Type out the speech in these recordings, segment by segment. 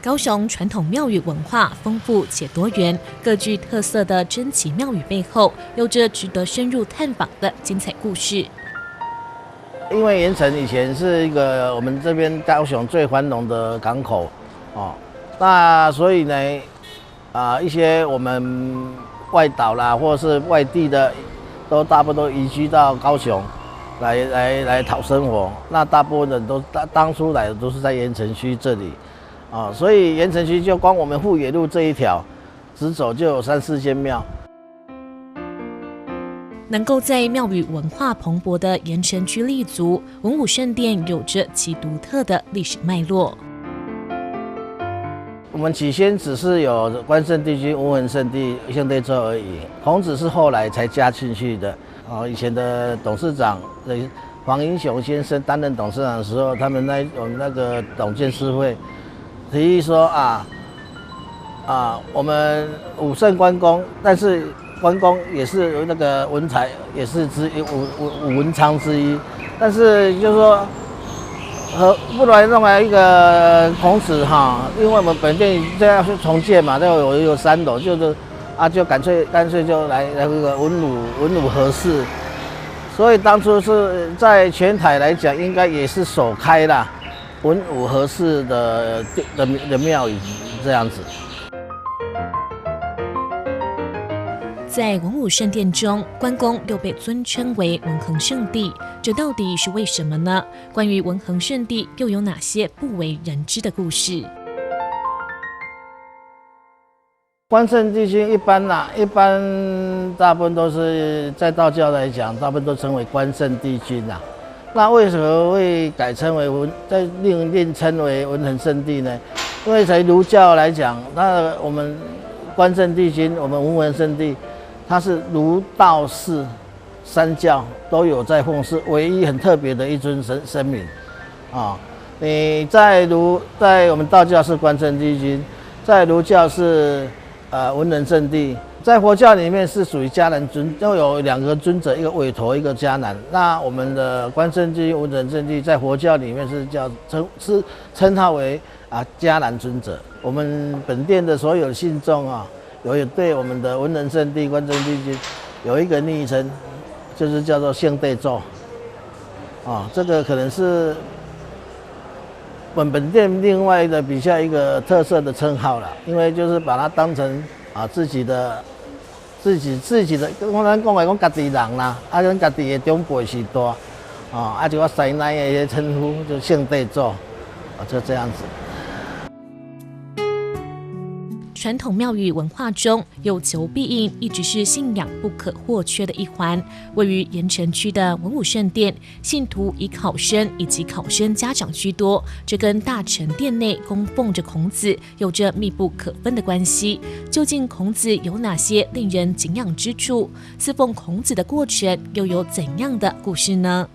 高雄传统庙宇文化丰富且多元，各具特色的珍奇庙宇背后，有着值得深入探访的精彩故事。因为盐城以前是一个我们这边高雄最繁荣的港口，那所以呢，一些我们外岛啦，或者是外地的，都大部分都移居到高雄来讨生活。那大部分人都当初来的都是在盐城区这里。所以盐城区就光我们富野路这一条，直走就有3、4间庙。能够在庙宇文化蓬勃的盐城区立足，文武圣殿有着其独特的历史脉络。我们起先只是有关圣帝君、文文圣帝、圣帝咒而已，孔子是后来才加进去的。以前的董事长黄英雄先生担任董事长的时候，我们那个董监事会提议说我们武圣关公，但是关公也是那个文才，也是武文昌之一，但是就是说不然弄来一个孔子因为我们本店这样去重建嘛，都有3楼，就干脆就来那个文武合适，所以当初是在全台来讲，应该也是首开啦。文武合适的庙宇这样子。在文武圣殿中，关公又被尊称为文衡圣帝，这到底是为什么呢？关于文衡圣帝又有哪些不为人知的故事？关圣帝君一般大部分都是在道教来讲，大部分都称为关圣帝君啦。那为什么会改称为另称为文衡圣帝呢？因为在儒教来讲，那我们关圣帝君，我们文衡圣帝，他是儒道释3教都有在奉祀，唯一很特别的一尊神明你在我们道教是关圣帝君，在儒教是文衡圣帝。在佛教里面是属于迦南尊，都有2个尊者，一个韦陀，一个迦南。那我们的关圣帝、文衡圣帝在佛教里面是称他为迦南尊者。我们本店的所有信众有对我们的文衡圣帝、关圣帝君有一个昵称，就是叫做圣帝咒。这个可能是我们本店另外的比较一个特色的称号了，因为就是把它当成自己的，我咱讲来讲家己人啦，咱家己的长辈是大，就我师奶的一些称呼，就圣帝咒，就这样子。传统庙宇文化中，有求必应一直是信仰不可或缺的一环。位于盐城区的文武圣殿，信徒以考生以及考生家长居多，这跟大成殿内供奉着孔子有着密不可分的关系。究竟孔子有哪些令人敬仰之处？侍奉孔子的过程又有怎样的故事呢？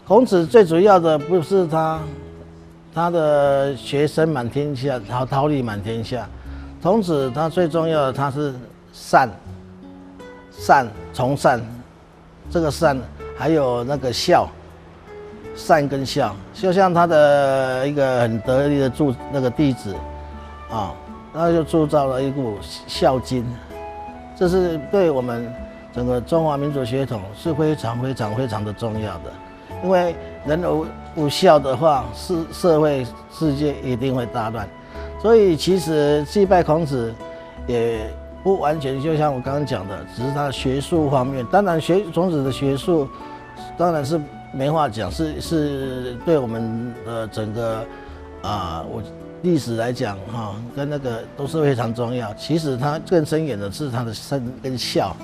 孔子最主要的不是他的学生满天下，桃李满天下。孔子他最重要的，他是善，从善，这个善还有那个孝，善跟孝，就像他的一个很得力的那个弟子他就铸造了一部《孝经》，这是对我们整个中华民族血统是非常非常非常的重要的，因为人无孝的话，社会世界一定会大乱。所以其实祭拜孔子也不完全就像我刚刚讲的，只是他的学术方面。当然孔子的学术当然是没话讲，是对我们的整个历史来讲跟那个都是非常重要。其实他更深远的是他的善跟孝。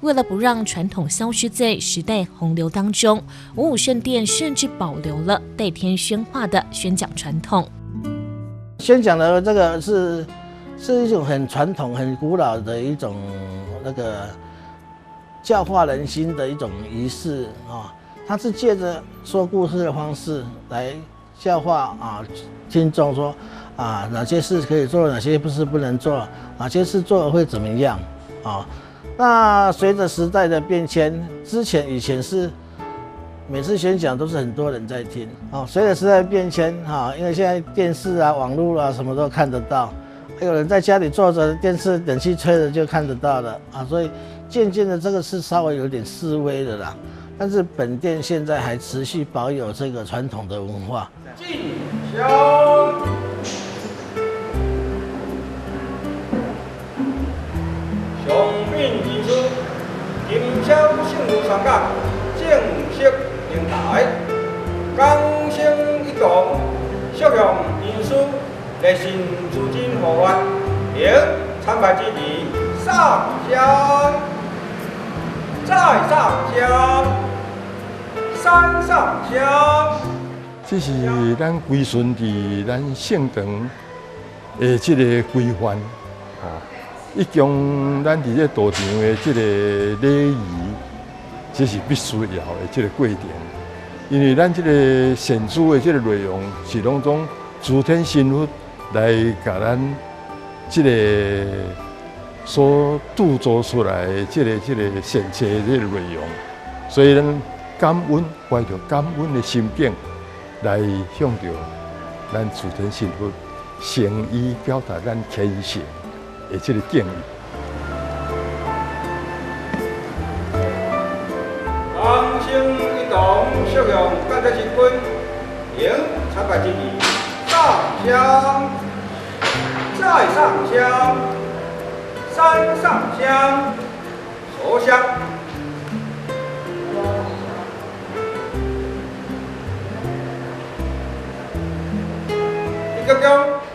为了不让传统消失在时代洪流当中，文武圣殿甚至保留了代天宣化的宣讲传统。宣讲的这个是一种很传统、很古老的一种那个教化人心的一种仪式它是借着说故事的方式来教化听众说哪些事可以做，哪些事不能做，哪些事做了会怎么样那随着时代的变迁，以前是每次宣讲都是很多人在听。随着时代变迁，因为现在电视啊、网络啊什么都看得到，还有人在家里坐着，电视冷气吹着就看得到了所以渐渐的这个是稍微有点式微的啦。但是本店现在还持续保有这个传统的文化。进香。上面提出，金宵圣母三角正式平台，刚性一动，适用因素，热心资金互发，并参拜之日上香，再上香，三上香。这是咱归顺伫咱圣堂的这个规范，一共咱伫这道场的这个礼仪，这是必须要的这个过程。因为咱这个献书的这个内容是拢总诸天神佛来甲咱这个所铸作出来的这个献册的这个内容，所以咱感恩，怀着感恩的心境来向着咱诸天神佛诚意表达咱虔诚的这个敬意。刚性一动，适用感谢神君，并参拜之日上香，再上香，三上香，所香。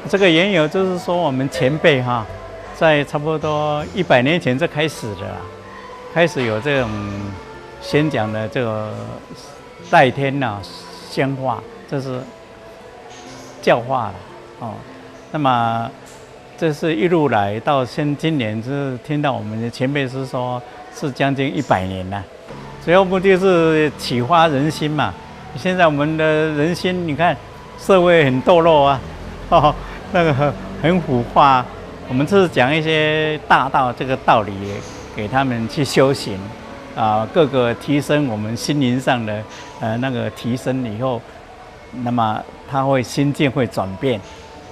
这个缘由就是说，我们前辈在差不多100年前就开始的啦，开始有这种宣讲的这个代天宣化，这是教化了那么这是一路来到今年，就是听到我们的前辈是说，是将近100年了。主要目的是启发人心嘛。现在我们的人心，你看社会很堕落那个很腐化。我们是讲一些大道这个道理给他们去修行各个提升我们心灵上的那个提升以后，那么他会心境会转变，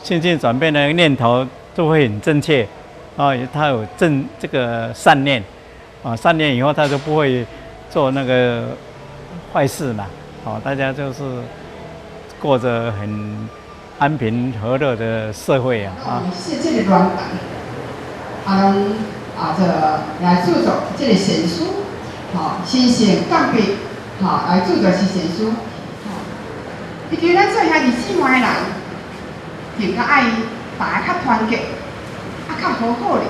心境转变的念头都会很正确他有这个善念善念以后他就不会做那个坏事嘛大家就是过着很安平和乐的社会是这个乱港拢来制作这个神书新鲜干贝来制作是神书因为咱做遐日子外的人更加爱大家较团结较好好咧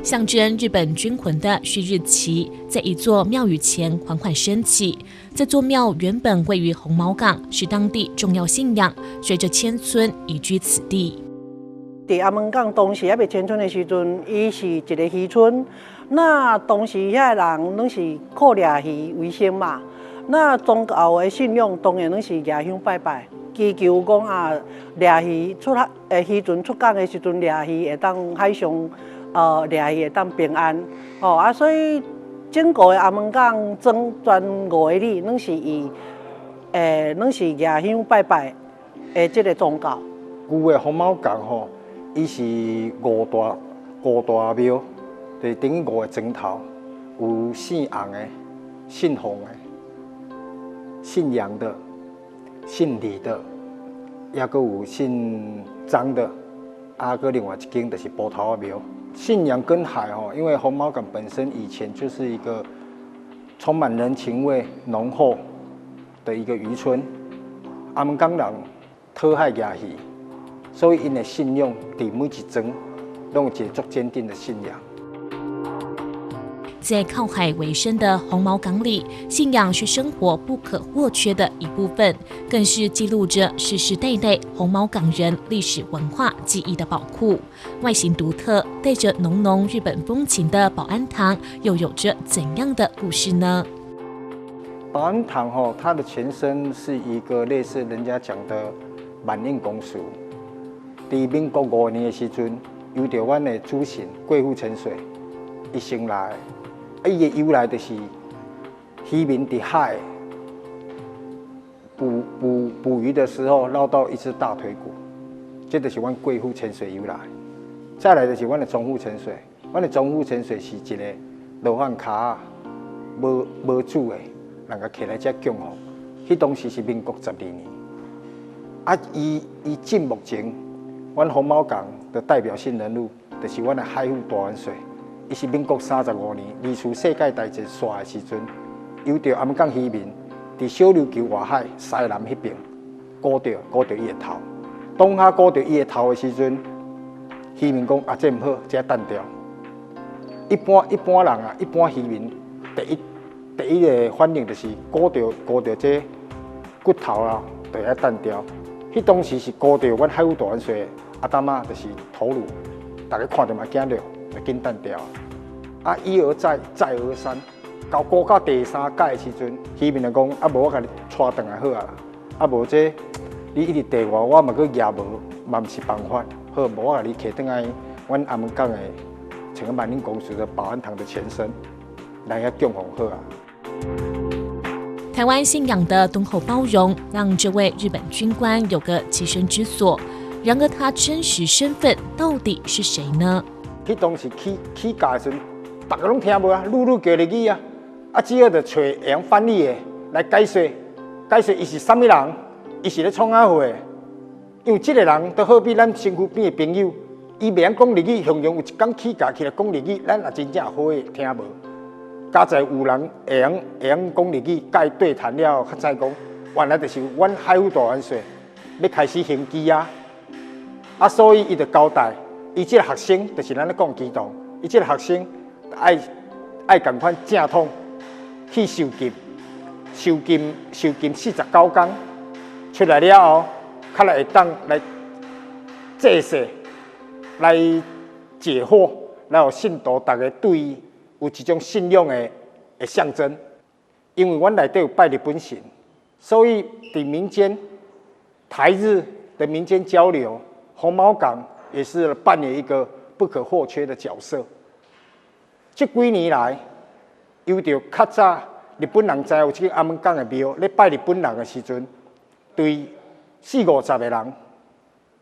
象征日本军魂的旭日旗，在一座庙宇前缓缓升起。这座庙原本位于红毛港，是当地重要信仰，随着迁村移居此地。伫阿门港当时还未迁村的时阵，伊是一个渔村。那当时遐人拢是靠掠鱼为生嘛。那宗教的信仰当然拢是举香拜拜，祈求讲掠鱼渔船出港的时阵，掠鱼会当海上。掠鱼会当平安所以整个的阿门港全5个里，拢是以拢是举香拜拜的这个宗教。旧的红毛港伊是五大庙，就是等于5个砖头，有姓洪的、姓洪的、姓杨的、姓李的，也阁有姓张的，阁另外一间就是埔头的庙。信仰跟海因为红毛港本身以前就是一个充满人情味浓厚的一个渔村，阿门港人讨海掠鱼，所以因的信仰伫每一庄都有一个足坚定的信仰。在靠海为生的红毛港里，信仰是生活不可或缺的一部分，更是记录着世世代代红毛港人历史文化记忆的宝库。外形独特、带着浓浓日本风情的保安堂，又有着怎样的故事呢？保安堂它的前身是一个类似人家讲的万应公署。伫民国5年的时阵，由着阮的主神贵妇陈水伊生来，伊的由来就是渔民伫海捕鱼的时候捞到一只大腿骨，这就是阮贵妇潜水由来。再来就是阮的中腹潜水，阮的中腹潜水是一个罗汉脚无主的，人家起来遮供奉。迄当时是民国12年，伊至目前，阮红毛港的代表性人物，就是阮的海富大元帅。伊是民国35年离出世界大战线的时阵，由着暗港渔民伫小琉球外海西南迄边割着伊的头。当下割着伊的头的时阵，渔民讲这唔好，这单掉。一般人啊，一般渔民第一个反应就是割着这骨头啦，就要单掉。迄当时是割着阮海富大元帅阿达妈，就是头颅，大家看到嘛惊着，就紧单掉。一而再，再而三，到割到第3届的时阵，渔民就讲无我甲你带转来好啊，无这你一直地我嘛佫举无，嘛毋是办法。好，无我甲你摕转来阮阿门港的成个万宁公司的保安堂的前身来遐供奉好啊。台湾信仰的敦厚包容，让这位日本军官有个栖身之所。然而，他真实身份到底是谁呢？迄当时起价的时阵，大家拢听无啊，愈叫日语啊，只好就找会晓翻译的来解说伊是啥物人，伊是咧创啥货。因为这个人都好比咱身躯边的朋友，伊袂晓讲日语，常常有一天起价起来讲日语，咱也真正好诶听无。加在有人会晓讲日语，甲伊对谈了，较知讲，原来就是阮海富大元帅要开始行基啊！所以伊就交代，伊这个学生就是咱咧讲基督，伊这个学生爱共款正统去受禁49天，出来了后，较来会当来祭祀，来解惑，来互信徒大家对伊有一种信仰的象征。因为阮内底有拜日本神，所以伫民间台日的民间交流，红毛港也是扮演一个不可或缺的角色。这几年来，由着较早日本人知有这个阿门港的庙，咧拜日本人的时阵，对40-50个人，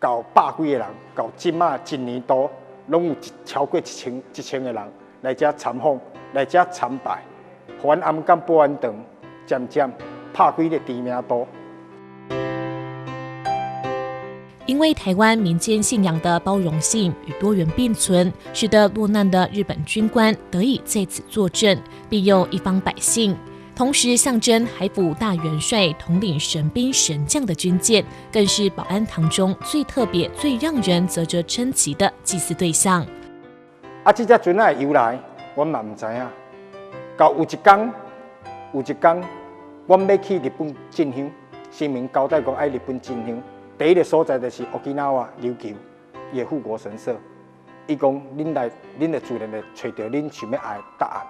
到100几个人，到即马一年多，拢有超过1000个人来遮参访，来遮参拜，互阮阿门港保安堂渐渐拍开的知名度。因为台湾民间信仰的包容性与多元并存，使得落难的日本军官得以在此坐镇，庇佑一方百姓。同时象征海府大元帅统领神兵神将的军舰，更是保安堂中最特别、最让人啧啧称奇的祭祀对象。这只船的由来，阮嘛唔知影。到有一天，阮要去日本进香，声明交代讲爱日本进香。第一个所在就是Okinawa琉球，伊的护国神社。伊讲恁的自然会找到恁想要爱的答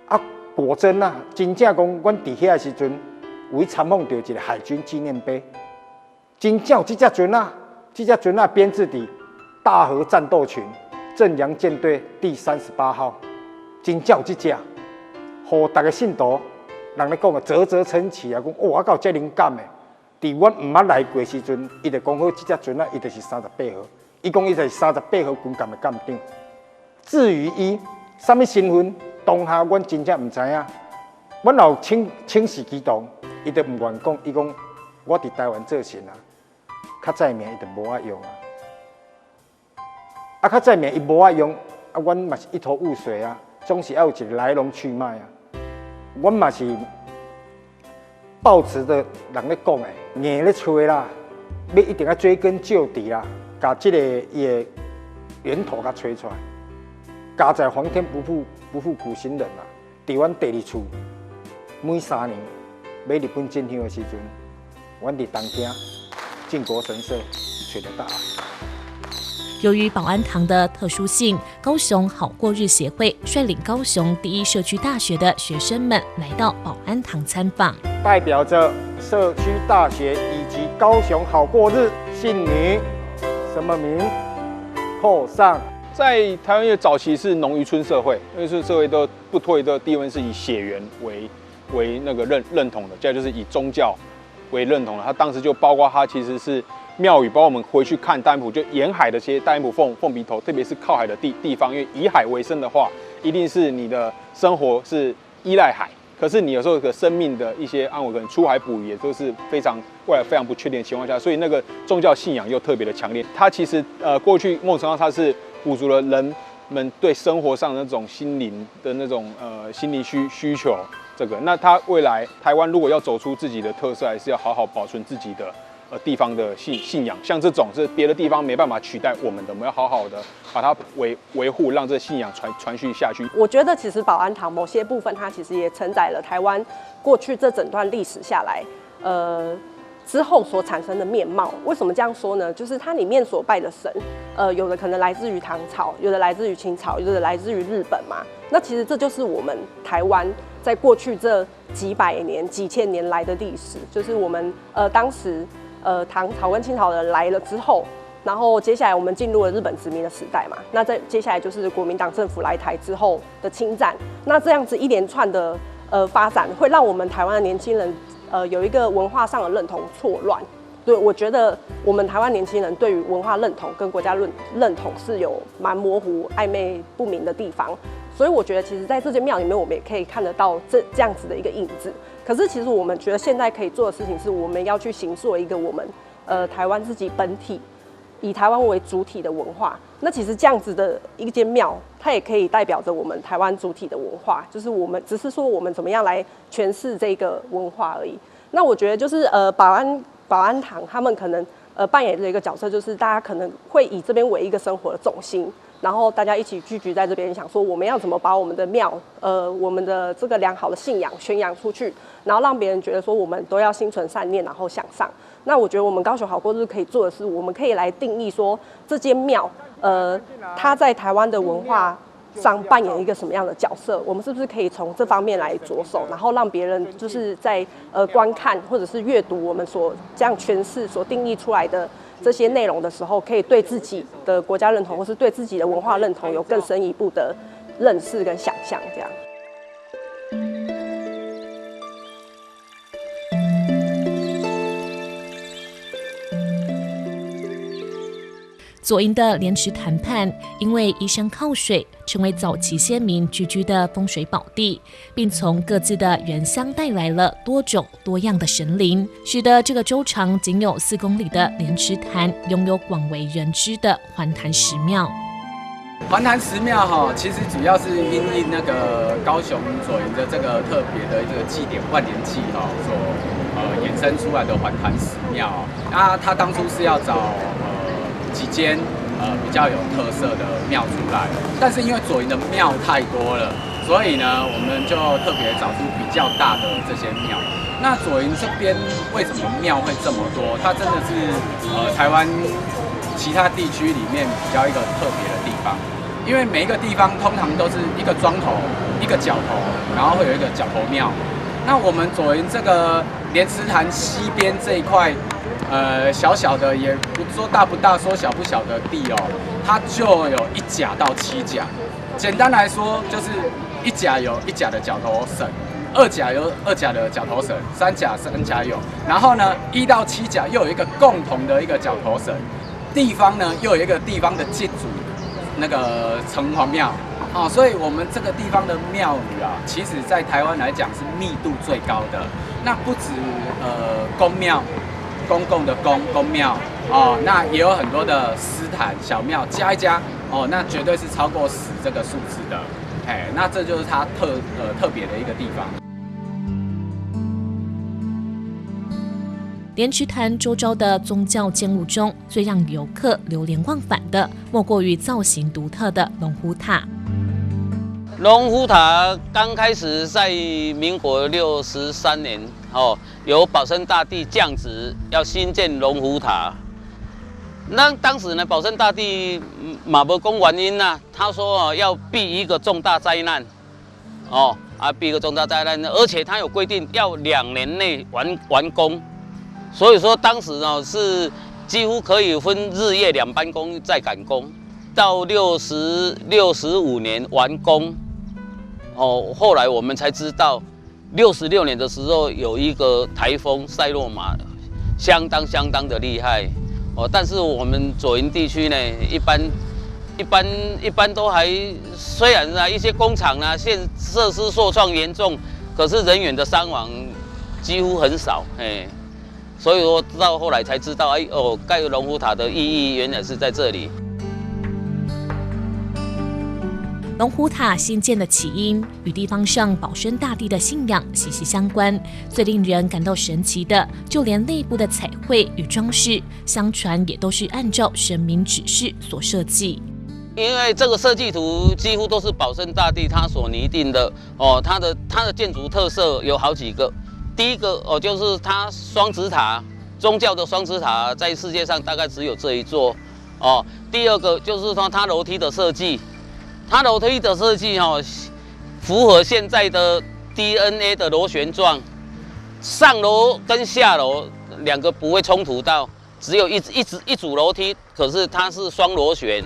案。果真啊，真正讲，阮伫遐的时阵，有去参访到一个海军纪念碑，真正有这只船啊，编制伫大和战斗群正阳舰队第38号，真正有这只，互大家信徒人咧讲啧啧称奇啊，讲我有这灵感的。伫阮毋捌来过的时阵，伊就讲好这只船啊，伊就是38号。伊讲伊就是38号军舰的舰长。至于伊什么身份，当下阮真正毋知影。阮有请示基督，伊就毋愿讲。伊讲我伫台湾做神啊，较早名伊就无爱用啊。较早名伊无爱用，阮嘛是一头雾水啊，总是要有一个来龙去脉啊。阮嘛是抱持的人咧讲的，硬咧吹啦，要一定要追根究底啦，把这个伊的源头甲吹出来。家在皇天不负苦心人啊！伫阮第2厝，每3年要日本进香的时阵，阮伫东京靖国神社找到答案。由于保安堂的特殊性，高雄好过日协会率领高雄第一社区大学的学生们来到保安堂参访，代表着社区大学以及高雄好过日，姓女，什么名？后上在台湾因为早期是农渔村社会，因为是社会都不脱离的地位是以血缘为那个认同的，再来就是以宗教为认同的。它当时就包括它其实是庙宇，包括我们回去看大安埔，就沿海的这些大安埔凤鼻头，特别是靠海的地方，因为以海为生的话，一定是你的生活是依赖海。可是你有时候的生命的一些安危，可能出海捕鱼也都是未来非常不确定的情况下，所以那个宗教信仰又特别的强烈。它其实过去某种程度上它是补足了人们对生活上的那种心灵的那种心灵需求。这个，那它未来台湾如果要走出自己的特色，还是要好好保存自己的地方的信仰。像这种是别的地方没办法取代我们的，我们要好好的把它维护，让这信仰传续下去。我觉得其实保安堂某些部分，它其实也承载了台湾过去这整段历史下来，之后所产生的面貌。为什么这样说呢？就是它里面所拜的神，有的可能来自于唐朝，有的来自于清朝，有的来自于日本嘛。那其实这就是我们台湾在过去这几百年、几千年来的历史，就是我们当时唐朝跟清朝的人来了之后，然后接下来我们进入了日本殖民的时代嘛。那接下来就是国民党政府来台之后的侵占。那这样子一连串的发展，会让我们台湾的年轻人有一个文化上的认同错乱。对，我觉得我们台湾年轻人对于文化认同跟国家认同是有蛮模糊、暧昧不明的地方。所以我觉得，其实在这间庙里面，我们也可以看得到这样子的一个影子。可是，其实我们觉得现在可以做的事情是，我们要去形塑一个我们台湾自己本体，以台湾为主体的文化。那其实这样子的一间庙，它也可以代表着我们台湾主体的文化，就是我们只是说我们怎么样来诠释这个文化而已。那我觉得就是保安堂他们可能扮演的一个角色，就是大家可能会以这边为一个生活的重心。然后大家一起聚集在这边，想说我们要怎么把我们的庙，我们的这个良好的信仰宣扬出去，然后让别人觉得说我们都要心存善念，然后向上。那我觉得我们高雄好过日可以做的是，我们可以来定义说这间庙，它在台湾的文化上扮演一个什么样的角色？我们是不是可以从这方面来着手，然后让别人就是在观看或者是阅读我们所这样诠释、所定义出来的这些内容的时候，可以对自己的国家认同或是对自己的文化认同有更深一步的认识跟想象，这样。左营的莲池潭畔，因为依山靠水，成为早期先民居居的风水宝地，并从各自的原乡带来了多种多样的神灵，使得这个周长仅有4公里的莲池潭拥有广为人知的环潭石庙。环潭石庙哈，其实主要是因应那个高雄左营的这个特别的这个祭典万年祭哈所衍生出来的环潭石庙。那他当初是要找几间比较有特色的庙出来，但是因为左营的庙太多了，所以呢，我们就特别找出比较大的这些庙。那左营这边为什么庙会这么多？它真的是台湾其他地区里面比较一个特别的地方，因为每一个地方通常都是一个庄头、一个角头，然后会有一个角头庙。那我们左营这个莲池潭西边这一块。小小的也不说大不大，说小不小的地哦，它就有1甲到7甲。简单来说，就是1甲有1甲的角头神，2甲有2甲的角头神，3甲3甲有。然后呢，1到7甲又有一个共同的一个角头神。地方呢又有一个地方的祭主，那个城隍庙哦，所以我们这个地方的庙宇啊，其实在台湾来讲是密度最高的。那不止公庙。公共的公庙哦，那也有很多的私坛小庙，加一加哦，那绝对是超过10这个数字的，哎，那这就是它特别的一个地方。莲池潭周遭的宗教建物中，最让游客流连忘返的，莫过于造型独特的龙虎塔。龙虎塔刚开始在民国63年哦，由保生大帝降旨要新建龙虎塔。那当时呢，保生大帝马不公原因啊，他说要避一个重大灾难，避一个重大灾难，而且他有规定要2年内完工，所以说当时呢是几乎可以分日夜2班工在赶工。到65年完工。哦，后来我们才知道，66年的时候有一个台风塞洛玛，相当的厉害。哦，但是我们左营地区呢，一般都还，虽然啊一些工厂啊设施受创严重，可是人员的伤亡几乎很少，所以说到后来才知道，盖龙虎塔的意义原来是在这里。龙虎塔兴建的起因与地方上保生大帝的信仰息息相关。最令人感到神奇的，就连内部的彩绘与装饰，相传也都是按照神明指示所设计。因为这个设计图几乎都是保生大帝他所拟定的哦，它的建筑特色有好几个。第一个哦，就是它双子塔，宗教的双子塔在世界上大概只有这一座哦。第二个就是说它楼梯的设计。它楼梯的设计符合现在的 DNA 的螺旋状，上楼跟下楼两个不会冲突到，只有一组楼梯，可是它是双螺旋。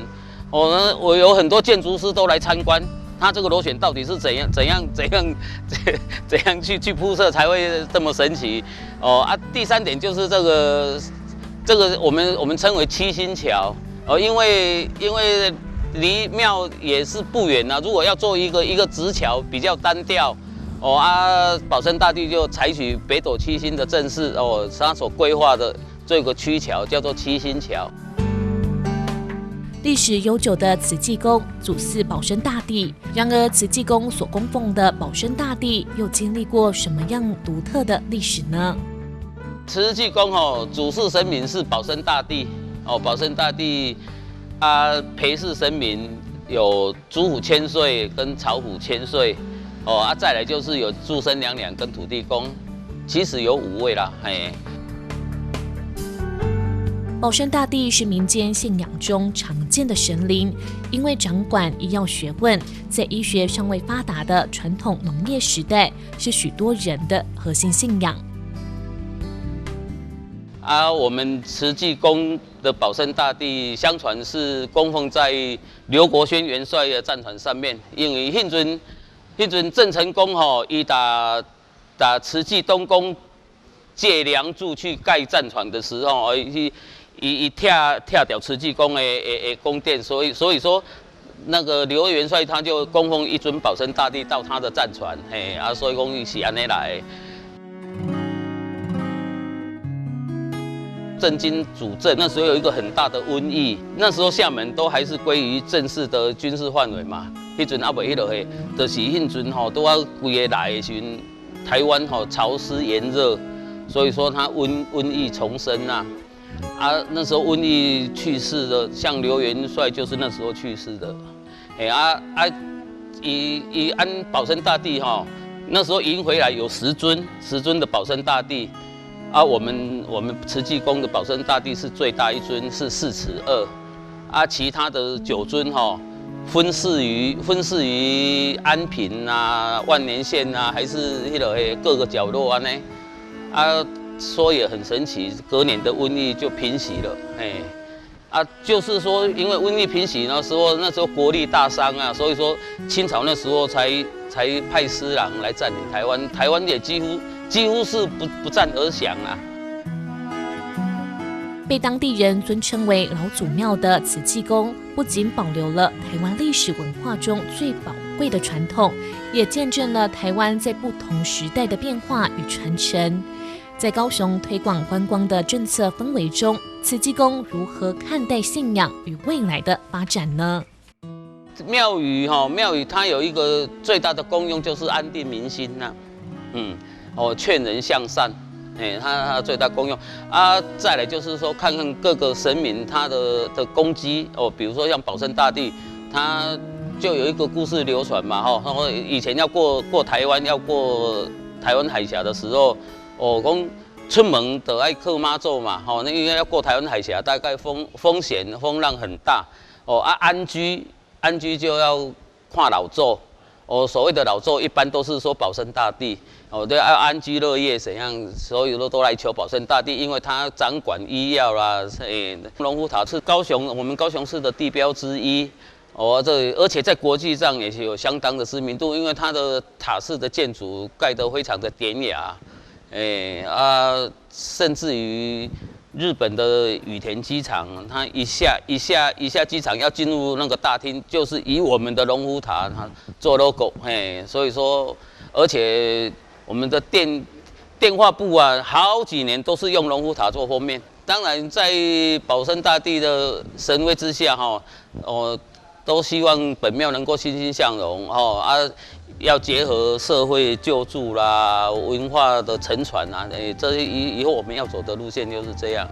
我有很多建筑师都来参观，它这个螺旋到底是怎样去铺设才会这么神奇第三点就是这个我们称为七星桥因为离庙也是不远啊，如果要做一个直桥比较单调保生大帝就采取北斗七星的阵势他所规划的这个曲桥叫做七星桥。历史悠久的慈济宫祖祀保生大帝，然而慈济宫所供奉的保生大帝又经历过什么样独特的历史呢？慈济宫主祀神明是保生大帝保生大帝陪祀神明有主虎千岁跟曹虎千岁再来就是有祝生娘娘跟土地公，其实有5位啦保生大帝是民间信仰中常见的神灵，因为掌管医药学问，在医学尚未发达的传统农业时代，是许多人的核心信仰。我们慈济宫的保生大帝，相传是供奉在刘国轩元帅的战船上面，因为那阵郑成功伊打慈济东宫借梁柱去盖战船的时候，伊跳掉慈济宫的宫殿，所以说那个刘元帅他就供奉一尊保生大帝到他的战船，所以讲是安尼来的。郑经主政那时候有一个很大的瘟疫，那时候厦门都还是归于正式的军事范围嘛。迄阵未落去，就是迄阵都要规个来的时阵，台湾潮湿炎热，所以说它瘟疫丛生啊。那时候瘟疫去世的，像刘元帅就是那时候去世的。以安保生大帝那时候迎回来有10尊的保生大帝。我们慈济宫的保生大帝是最大一尊，是4尺2，其他的9尊分祀于安平啊、万年县啊，还是各个角落说也很神奇，隔年的瘟疫就平息了，就是说因为瘟疫平息那时候国力大伤啊，所以说清朝那时候才派施琅来占领台湾，台湾也几乎是不战而降啊。被当地人尊称为老祖庙的慈济宫，不仅保留了台湾历史文化中最宝贵的传统，也见证了台湾在不同时代的变化与传承。在高雄推广观光的政策氛围中，慈济宫如何看待信仰与未来的发展呢？庙宇它有一个最大的功用就是安定民心呐，劝人向善，它最大功用再来就是说看看各个神明他的功绩比如说像保生大帝，他就有一个故事流传嘛以前要过台湾海峡的时候，讲出门就要靠妈祖嘛，那因为要过台湾海峡，大概风浪很大，安居就要看老祖，所谓的老咒一般都是说保生大帝，都要安居乐业怎样，所以都来求保生大帝，因为他掌管医药啦。龙虎塔是我们高雄市的地标之一，而且在国际上也是有相当的知名度，因为它的塔式的建筑盖得非常的典雅，甚至于日本的羽田机场，它一下机场要进入那个大厅，就是以我们的龙虎塔做 logo， 所以说，而且我们的电话簿啊，好几年都是用龙虎塔做封面。当然，在保生大帝的神威之下，都希望本庙能够欣欣向荣要结合社会救助啦、文化的承传啊，这以后我们要走的路线就是这样。